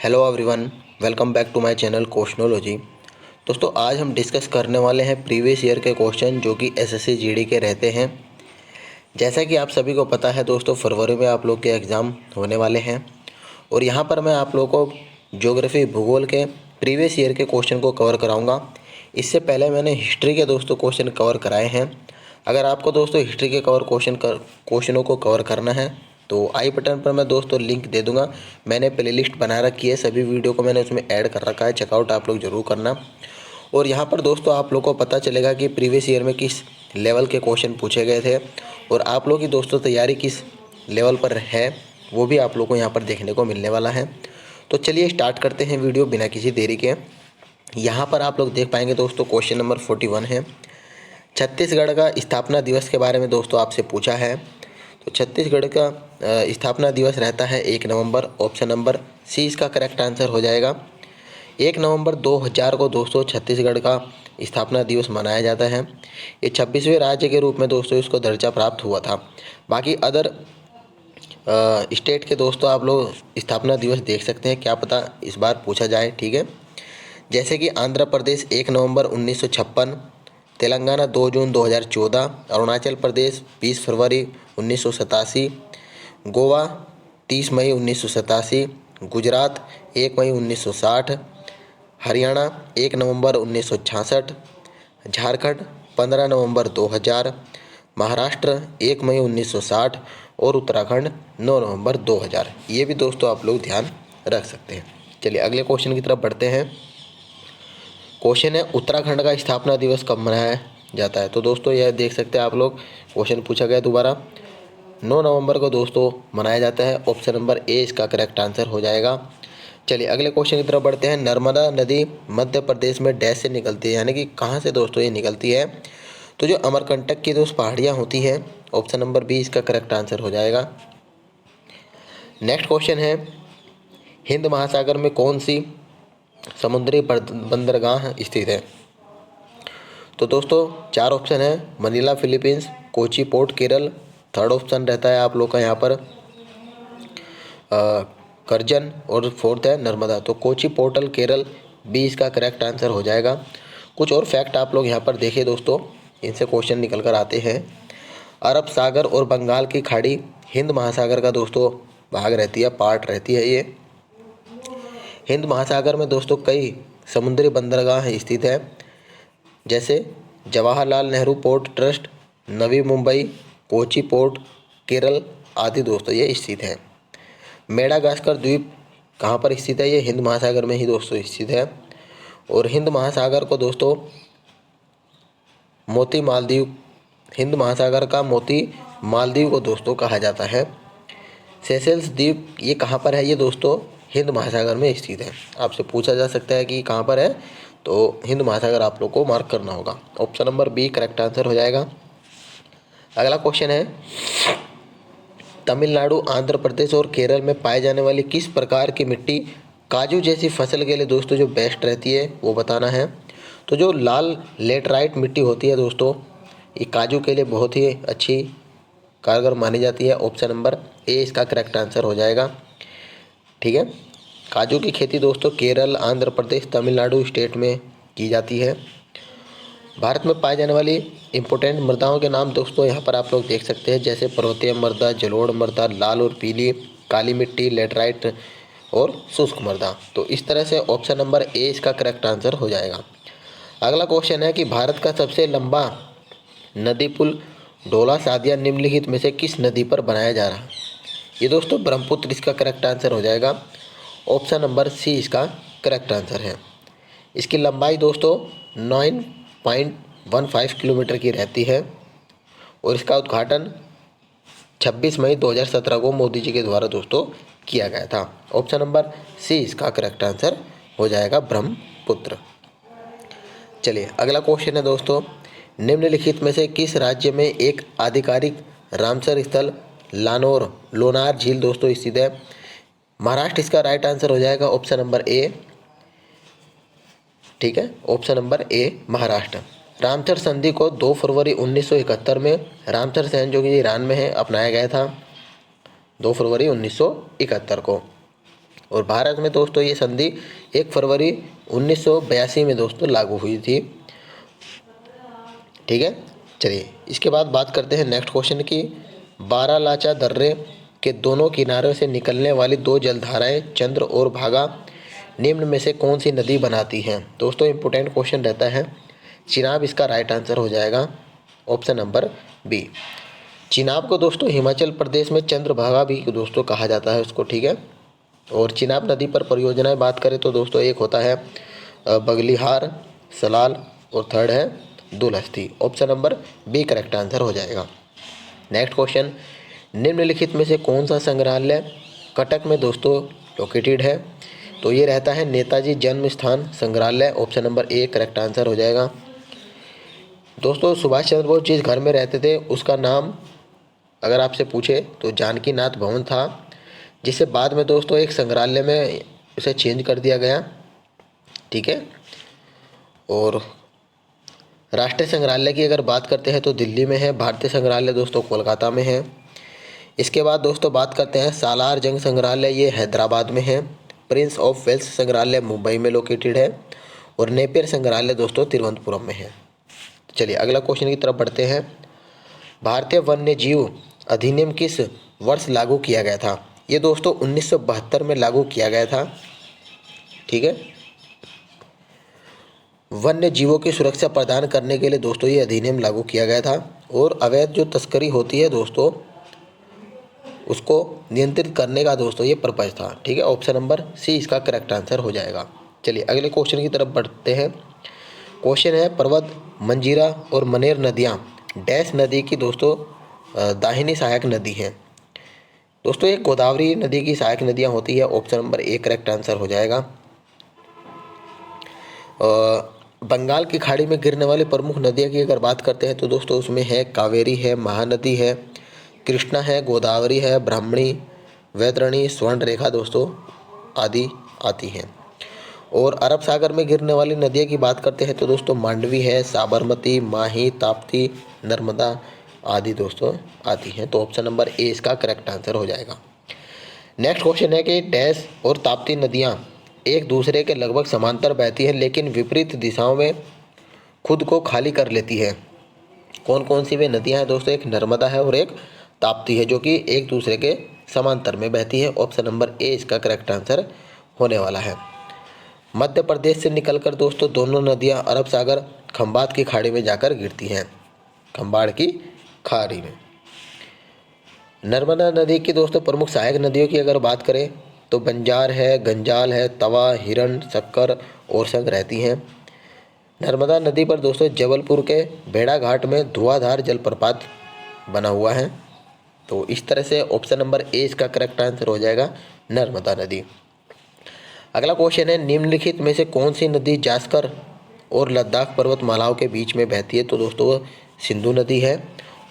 Hello everyone, welcome back to my channel questionology. दोस्तों आज हम डिस्कस करने वाले हैं प्रीवियस ईयर के क्वेश्चन जो कि एसएससी जीडी के रहते हैं। जैसा कि आप सभी को पता है दोस्तों, फरवरी में आप लोग के एग्ज़ाम होने वाले हैं और यहाँ पर मैं आप लोगों को ज्योग्राफी भूगोल के प्रीवियस ईयर के क्वेश्चन को कवर कराऊँगा। इससे पहले मैंने हिस्ट्री के दोस्तों क्वेश्चन कवर कराए हैं। अगर आपको दोस्तों हिस्ट्री के क्वेश्चनों को कवर करना है तो आई बटन पर मैं दोस्तों लिंक दे दूंगा। मैंने प्लेलिस्ट बना रखी है, सभी वीडियो को मैंने उसमें ऐड कर रखा है, चेकआउट आप लोग ज़रूर करना। और यहाँ पर दोस्तों आप लोग को पता चलेगा कि प्रीवियस ईयर में किस लेवल के क्वेश्चन पूछे गए थे और आप लोग की दोस्तों तैयारी किस लेवल पर है वो भी आप लोग को यहाँ पर देखने को मिलने वाला है। तो चलिए स्टार्ट करते हैं वीडियो बिना किसी देरी के। यहाँ पर आप लोग देख पाएंगे दोस्तों क्वेश्चन नंबर 41 है। छत्तीसगढ़ का स्थापना दिवस के बारे में दोस्तों आपसे पूछा है। तो छत्तीसगढ़ का स्थापना दिवस रहता है 1 नवंबर। ऑप्शन नंबर सी इसका करेक्ट आंसर हो जाएगा। 1 नवंबर 2000 को दोस्तों छत्तीसगढ़ का स्थापना दिवस मनाया जाता है। ये 26वें राज्य के रूप में दोस्तों इसको दर्जा प्राप्त हुआ था। बाकी अदर स्टेट के दोस्तों आप लोग स्थापना दिवस देख सकते हैं, क्या पता इस बार पूछा जाए। ठीक है, जैसे कि आंध्र प्रदेश 1 नवंबर 1956, तेलंगाना 2 जून 2014, अरुणाचल प्रदेश 20 फरवरी 1987, गोवा 30 मई 1987, गुजरात 1 मई 1960, हरियाणा 1 नवंबर 1966, झारखंड 15 नवंबर 2000, महाराष्ट्र 1 मई 1960 और उत्तराखंड 9 नवंबर 2000। ये भी दोस्तों आप लोग ध्यान रख सकते हैं। चलिए अगले क्वेश्चन की तरफ बढ़ते हैं। क्वेश्चन है उत्तराखंड का स्थापना दिवस कब मनाया जाता है। तो दोस्तों यह देख सकते हैं आप लोग, क्वेश्चन पूछा गया दोबारा। 9 नवंबर को दोस्तों मनाया जाता है। ऑप्शन नंबर ए इसका करेक्ट आंसर हो जाएगा। चलिए अगले क्वेश्चन की तरफ बढ़ते हैं। नर्मदा नदी मध्य प्रदेश में डैश से निकलती है, यानी कि कहाँ से दोस्तों ये निकलती है। तो जो अमरकंटक की दोस्त पहाड़ियाँ होती हैं, ऑप्शन नंबर बी इसका करेक्ट आंसर हो जाएगा। नेक्स्ट क्वेश्चन है, हिंद महासागर में कौन सी समुद्री बंदरगाह स्थित है। तो दोस्तों 4 ऑप्शन है, Manila Philippines, Kochi port Kerala, third option रहता है आप लोग का यहाँ पर करजन और फोर्थ है नर्मदा। तो कोची पोर्टल केरल बी इसका करेक्ट आंसर हो जाएगा। कुछ और फैक्ट आप लोग यहाँ पर देखिए दोस्तों, इनसे क्वेश्चन निकल कर आते हैं। अरब सागर और बंगाल की खाड़ी हिंद महासागर का दोस्तों भाग रहती है, पार्ट रहती है। ये हिंद महासागर में दोस्तों कई समुद्री बंदरगाह स्थित है, जैसे Jawaharlal Nehru port trust, Navi Mumbai, Kochi port Kerala आदि दोस्तों ये स्थित है। मेडागास्कर द्वीप कहाँ पर स्थित है, ये हिंद महासागर में ही दोस्तों स्थित है। और हिंद महासागर को दोस्तों मोती मालदीव, हिंद महासागर का मोती मालदीव को दोस्तों कहा जाता है। सेशेल्स द्वीप ये कहाँ पर है, ये दोस्तों हिंद महासागर में स्थित है। आपसे पूछा जा सकता है कि कहाँ पर है, तो हिंद महासागर आप लोग को मार्क करना होगा। Option number B correct answer हो जाएगा। अगला क्वेश्चन है, तमिलनाडु, आंध्र प्रदेश और केरल में पाए जाने वाली किस प्रकार की मिट्टी काजू जैसी फसल के लिए दोस्तों जो बेस्ट रहती है वो बताना है। तो जो लाल लेटराइट मिट्टी होती है दोस्तों, ये काजू के लिए बहुत ही अच्छी कारगर मानी जाती है। ऑप्शन नंबर ए इसका करेक्ट आंसर हो जाएगा। ठीक है, काजू की खेती दोस्तों केरल, आंध्र प्रदेश, तमिलनाडु स्टेट में की जाती है। भारत में पाए जाने वाली इम्पोर्टेंट मृदाओं के नाम दोस्तों यहाँ पर आप लोग देख सकते हैं, जैसे पर्वतीय मृदा, जलोढ़ मृदा, लाल और पीली, काली मिट्टी, लेटराइट और शुष्क मृदा। तो इस तरह से ऑप्शन नंबर ए इसका करेक्ट आंसर हो जाएगा। अगला क्वेश्चन है कि भारत का सबसे लंबा नदी पुल ढोला सादिया निम्नलिखित में से किस नदी पर बनाया जा रहा है। ये दोस्तों ब्रह्मपुत्र इसका करेक्ट आंसर हो जाएगा। ऑप्शन नंबर सी इसका करेक्ट आंसर है। इसकी लंबाई दोस्तों 9.15 किलोमीटर की रहती है और इसका उद्घाटन 26 मई 2017 को मोदी जी के द्वारा दोस्तों किया गया था। ऑप्शन नंबर सी इसका करेक्ट आंसर हो जाएगा, ब्रह्मपुत्र। चलिए अगला क्वेश्चन है दोस्तों, निम्नलिखित में से किस राज्य में एक आधिकारिक रामसर स्थल लोनार झील दोस्तों स्थित है। महाराष्ट्र इसका राइट आंसर हो जाएगा। ऑप्शन नंबर ए, ठीक है, option number A Maharashtra. Ramsar संधि को 2 फरवरी 1971 में रामसर सहन जो कि ईरान में है अपनाया गया था, 2 फरवरी 1971 को। और भारत में दोस्तों ये संधि 1 फरवरी 1982 में दोस्तों लागू हुई थी। ठीक है, चलिए इसके बाद बात करते हैं नेक्स्ट क्वेश्चन की। बारालाचा दर्रे के दोनों किनारों से निकलने वाली दो जलधाराएं चंद्र और भागा निम्न में से कौन सी नदी बनाती हैं? दोस्तों इंपॉर्टेंट क्वेश्चन रहता है। चिनाब इसका राइट आंसर हो जाएगा, ऑप्शन नंबर बी। चिनाब को दोस्तों हिमाचल प्रदेश में चंद्रभागा भी दोस्तों कहा जाता है उसको। ठीक है, और चिनाब नदी पर परियोजनाएं बात करें तो दोस्तों एक होता है बगलिहार, सलाल और थर्ड है Dulhasti. Option number B correct answer हो जाएगा। नेक्स्ट क्वेश्चन, निम्नलिखित में से कौन सा संग्रहालय कटक में दोस्तों लोकेटेड है? तो ये रहता है नेताजी जन्म स्थान संग्रहालय। Option number A correct answer हो जाएगा। दोस्तों सुभाष चंद्र बोस जिस घर में रहते थे उसका नाम अगर आपसे पूछे तो जानकी नाथ भवन था, जिसे बाद में दोस्तों एक संग्रहालय में उसे चेंज कर दिया गया। ठीक है, और राष्ट्रीय संग्रहालय की अगर बात करते हैं तो दिल्ली में है। भारतीय संग्रहालय दोस्तों कोलकाता में है। इसके बाद दोस्तों बात करते हैं सालार जंग संग्रहालय, ये हैदराबाद में है। प्रिंस ऑफ वेल्स संग्रहालय मुंबई में लोकेटेड है। और नेपियर संग्रहालय दोस्तों तिरुवनंतपुरम में है। चलिए अगला क्वेश्चन की तरफ बढ़ते हैं। भारतीय वन्य जीव अधिनियम किस वर्ष लागू किया गया था? ये दोस्तों 1972 में लागू किया गया था। ठीक है, वन्य जीवों की सुरक्षा प्रदान करने के लिए दोस्तों ये अधिनियम लागू किया गया था। और अवैध जो तस्करी होती है दोस्तों उसको नियंत्रित करने का दोस्तों ये पर्पज था। ठीक है, ऑप्शन नंबर सी इसका करेक्ट आंसर हो जाएगा। चलिए अगले क्वेश्चन की तरफ बढ़ते हैं। क्वेश्चन है पर्वत, मंजीरा और मनेर नदियाँ डैश नदी की दोस्तों दाहिनी सहायक नदी हैं? दोस्तों ये गोदावरी नदी की सहायक नदियाँ होती है। Option number A correct answer हो जाएगा। बंगाल की खाड़ी में गिरने वाली प्रमुख नदियाँ की अगर बात करते हैं तो दोस्तों उसमें है कावेरी है, महानदी है, कृष्णा है, गोदावरी है, ब्राह्मणी, वैतरणी, स्वर्ण रेखा दोस्तों आदि आती हैं। और अरब सागर में गिरने वाली नदियों की बात करते हैं तो दोस्तों मांडवी है, साबरमती, माही, ताप्ती, नर्मदा आदि दोस्तों आती हैं। तो ऑप्शन नंबर ए इसका करेक्ट आंसर हो जाएगा। नेक्स्ट क्वेश्चन है कि डैश और ताप्ती नदियाँ एक दूसरे के लगभग समांतर बहती हैं लेकिन विपरीत दिशाओं में खुद को खाली कर लेती है। कौन कौन सी वे नदियाँ हैं दोस्तों? एक नर्मदा है और एक ताप्ती है, जो कि एक दूसरे के समांतर में बहती है। ऑप्शन नंबर ए इसका करेक्ट आंसर होने वाला है। मध्य प्रदेश से निकलकर दोस्तों दोनों नदियां अरब सागर खंबात की खाड़ी में जाकर गिरती हैं, खंबाड़ की खाड़ी में। नर्मदा नदी की दोस्तों प्रमुख सहायक नदियों की अगर बात करें तो बंजार है, गंजाल है, तवा, हिरण, शक्कर और संग रहती हैं। नर्मदा नदी पर दोस्तों जबलपुर के भेड़ा घाट में धुआंधार जलप्रपात बना हुआ है। तो इस तरह से ऑप्शन नंबर ए इसका करेक्ट आंसर हो जाएगा, नर्मदा नदी। अगला क्वेश्चन है निम्नलिखित में से कौन सी नदी जास्कर और लद्दाख पर्वतमालाओं के बीच में बहती है? तो दोस्तों वो सिंधु नदी है।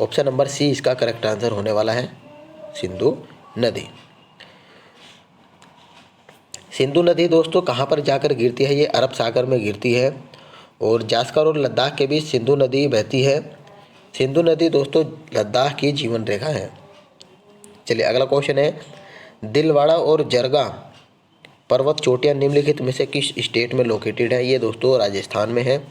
ऑप्शन नंबर सी इसका करेक्ट आंसर होने वाला है, सिंधु नदी। सिंधु नदी दोस्तों कहाँ पर जाकर गिरती है? ये अरब सागर में गिरती है। और जास्कर और लद्दाख के बीच सिंधु नदी बहती है। सिंधु नदी दोस्तों लद्दाख की जीवन रेखा है। चलिए अगला क्वेश्चन है दिलवाड़ा और जरगा पर्वत चोटियाँ निम्नलिखित में से किस स्टेट में लोकेटेड है? ये दोस्तों राजस्थान में है।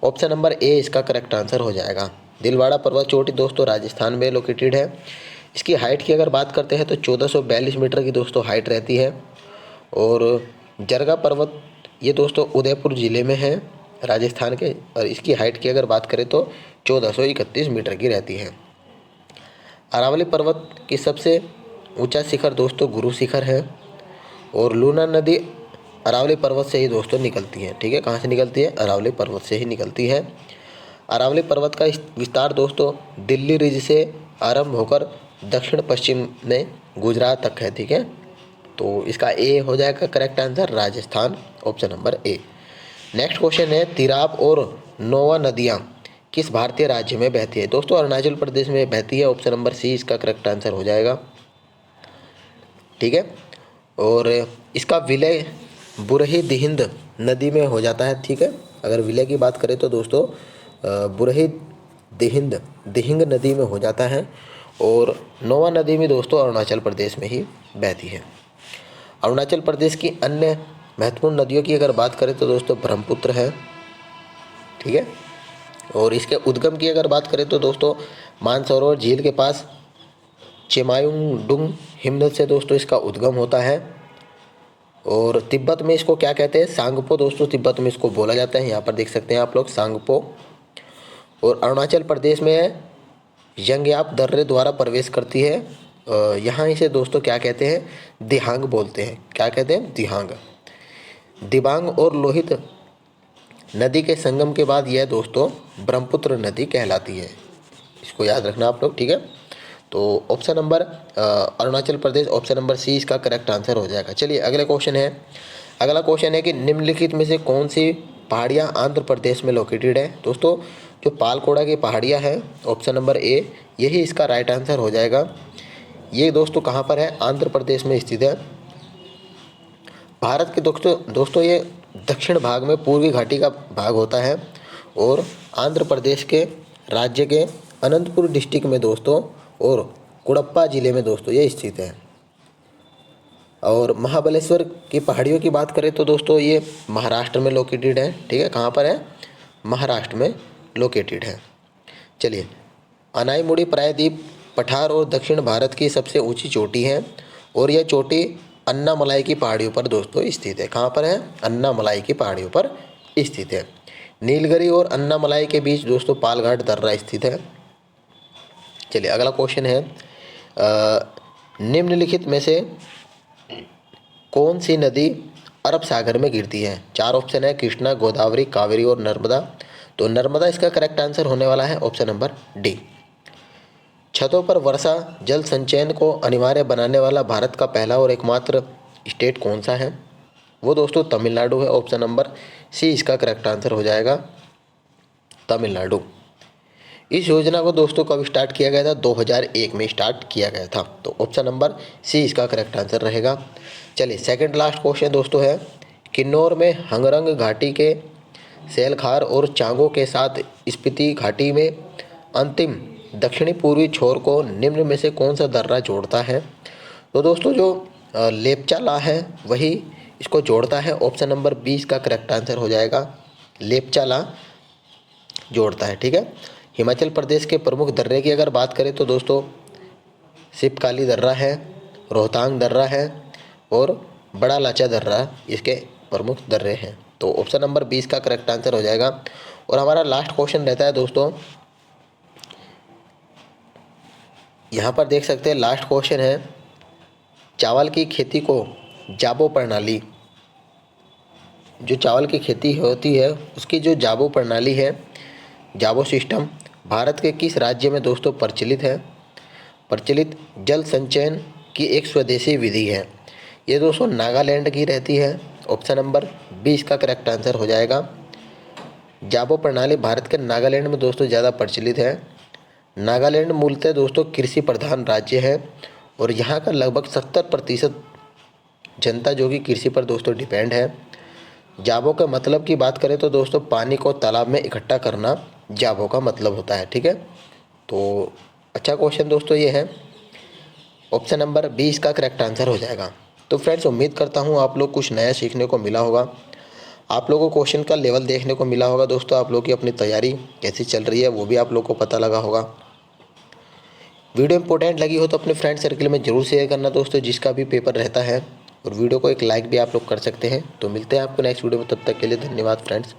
ऑप्शन नंबर ए इसका करेक्ट आंसर हो जाएगा। दिलवाड़ा पर्वत चोटी दोस्तों राजस्थान में लोकेटेड है। इसकी हाइट की अगर बात करते हैं तो 1442 मीटर की दोस्तों हाइट रहती है। और जरगा पर्वत ये दोस्तों उदयपुर ज़िले में है राजस्थान के, और इसकी हाइट की अगर बात करें तो 1431 मीटर की रहती है। अरावली पर्वत की सबसे ऊंचा शिखर दोस्तों गुरु शिखर है। और लूना नदी अरावली पर्वत से ही दोस्तों निकलती है। ठीक है, कहाँ से निकलती है? अरावली पर्वत से ही निकलती है। अरावली पर्वत का विस्तार दोस्तों दिल्ली रिज से आरंभ होकर दक्षिण पश्चिम में गुजरात तक है। ठीक है, तो इसका ए हो जाएगा correct answer, Rajasthan, option number A. Next question है तिराप और नोवा नदियाँ किस भारतीय राज्य में बहती है? दोस्तों अरुणाचल प्रदेश में बहती है। ऑप्शन नंबर सी इसका करेक्ट आंसर हो जाएगा। ठीक है, और इसका विलय बुरही दिहिंद नदी में हो जाता है। ठीक है, अगर विलय की बात करें तो दोस्तों बुरही दिहिंग नदी में हो जाता है। और नोवा नदी में दोस्तों अरुणाचल प्रदेश में ही बहती है। अरुणाचल प्रदेश की अन्य महत्वपूर्ण नदियों की अगर बात करें तो दोस्तों ब्रह्मपुत्र है, ठीक है। और इसके उद्गम की अगर बात करें तो दोस्तों मानसरोवर झील के पास चेमायुंगडुंग हिमनद से दोस्तों इसका उद्गम होता है। और तिब्बत में इसको क्या कहते हैं, सांगपो दोस्तों, तिब्बत में इसको बोला जाता है, यहाँ पर देख सकते हैं आप लोग सांगपो। और अरुणाचल प्रदेश में यंगयाप दर्रे द्वारा प्रवेश करती है, यहाँ इसे दोस्तों क्या कहते हैं, दिहांग बोलते हैं। क्या कहते हैं, दिहांग। दिबांग और लोहित नदी के संगम के बाद यह दोस्तों ब्रह्मपुत्र नदी कहलाती है, इसको याद रखना आप लोग, ठीक है। तो option number Arunachal Pradesh, option number C इसका करेक्ट आंसर हो जाएगा। चलिए अगला क्वेश्चन है। अगला क्वेश्चन है कि निम्नलिखित में से कौन सी पहाड़ियाँ आंध्र प्रदेश में लोकेटेड है। दोस्तों जो पालकोड़ा की पहाड़ियाँ हैं, ऑप्शन नंबर ए, यही इसका राइट आंसर हो जाएगा। ये दोस्तों कहाँ पर है, आंध्र प्रदेश में स्थित है। भारत के दोस्तों ये दक्षिण भाग में पूर्वी घाटी का भाग होता है और आंध्र प्रदेश के राज्य के अनंतपुर डिस्ट्रिक्ट में दोस्तों और कुडप्पा ज़िले में दोस्तों ये स्थित है। और महाबलेश्वर की पहाड़ियों की बात करें तो दोस्तों ये महाराष्ट्र में लोकेटेड है, ठीक है। कहाँ पर है, महाराष्ट्र में लोकेटेड है। चलिए अनाईमुड़ी प्रायद्वीप पठार और दक्षिण भारत की सबसे ऊंची चोटी है और यह चोटी अन्नामलाई की पहाड़ियों पर दोस्तों स्थित है। कहाँ पर है, अन्नामलाई की पहाड़ियों पर स्थित है। नीलगिरी और अन्नामलाई के बीच दोस्तों पालघाट दर्रा स्थित है। चलिए अगला क्वेश्चन है, निम्नलिखित में से कौन सी नदी अरब सागर में गिरती है। चार ऑप्शन है, कृष्णा, गोदावरी, कावेरी और नर्मदा। तो नर्मदा इसका करेक्ट आंसर होने वाला है, ऑप्शन नंबर डी। छतों पर वर्षा जल संचयन को अनिवार्य बनाने वाला भारत का पहला और एकमात्र स्टेट कौन सा है। वो दोस्तों तमिलनाडु है, ऑप्शन नंबर सी इसका करेक्ट आंसर हो जाएगा, तमिलनाडु। इस योजना को दोस्तों कब स्टार्ट किया गया था, 2001 में स्टार्ट किया गया था। तो ऑप्शन नंबर सी इसका करेक्ट आंसर रहेगा। चलिए सेकंड लास्ट क्वेश्चन दोस्तों है, किन्नौर में हंगरंग घाटी के सेलखार और चांगो के साथ स्पीति घाटी में अंतिम दक्षिणी पूर्वी छोर को निम्न में से कौन सा दर्रा जोड़ता है। तो दोस्तों जो लेप्चाला है वही इसको जोड़ता है, ऑप्शन नंबर 20 का करेक्ट आंसर हो जाएगा, लेप्चाला जोड़ता है, ठीक है। हिमाचल प्रदेश के प्रमुख दर्रे की अगर बात करें तो दोस्तों सिपकाली दर्रा है, रोहतांग दर्रा है और बड़ा लाचा दर्रा इसके प्रमुख दर्रे हैं। तो ऑप्शन नंबर 20 का करेक्ट आंसर हो जाएगा। और हमारा लास्ट क्वेश्चन रहता है दोस्तों, यहाँ पर देख सकते हैं लास्ट क्वेश्चन है, चावल की खेती को जाबो प्रणाली, जो चावल की खेती होती है उसकी जो जाबो प्रणाली है, जाबो सिस्टम, भारत के किस राज्य में दोस्तों प्रचलित है। प्रचलित जल संचयन की एक स्वदेशी विधि है, ये दोस्तों नागालैंड की रहती है, ऑप्शन नंबर 20 का करेक्ट आंसर हो जाएगा। जाबो प्रणाली भारत के नागालैंड में दोस्तों ज़्यादा प्रचलित है। नागालैंड मूलतः दोस्तों कृषि प्रधान राज्य है और यहाँ का लगभग 70% जनता जो कि कृषि पर दोस्तों डिपेंड है। जाबो का मतलब की बात करें तो दोस्तों पानी को तालाब में इकट्ठा करना जाबो का मतलब होता है, ठीक है। तो अच्छा क्वेश्चन दोस्तों ये है, ऑप्शन नंबर 20 का करेक्ट आंसर हो जाएगा। तो फ्रेंड्स उम्मीद करता हूँ आप लोग कुछ नया सीखने को मिला होगा, आप लोगों को क्वेश्चन का लेवल देखने को मिला होगा दोस्तों, आप लोगों की अपनी तैयारी कैसी चल रही है वो भी आप लोग को पता लगा होगा। वीडियो इंपॉर्टेंट लगी हो तो अपने फ्रेंड सर्कल में जरूर शेयर करना दोस्तों, जिसका भी पेपर रहता है, और वीडियो को एक लाइक भी आप लोग कर सकते हैं। तो मिलते हैं आपको नेक्स्ट वीडियो में, तब तक के लिए धन्यवाद फ्रेंड्स।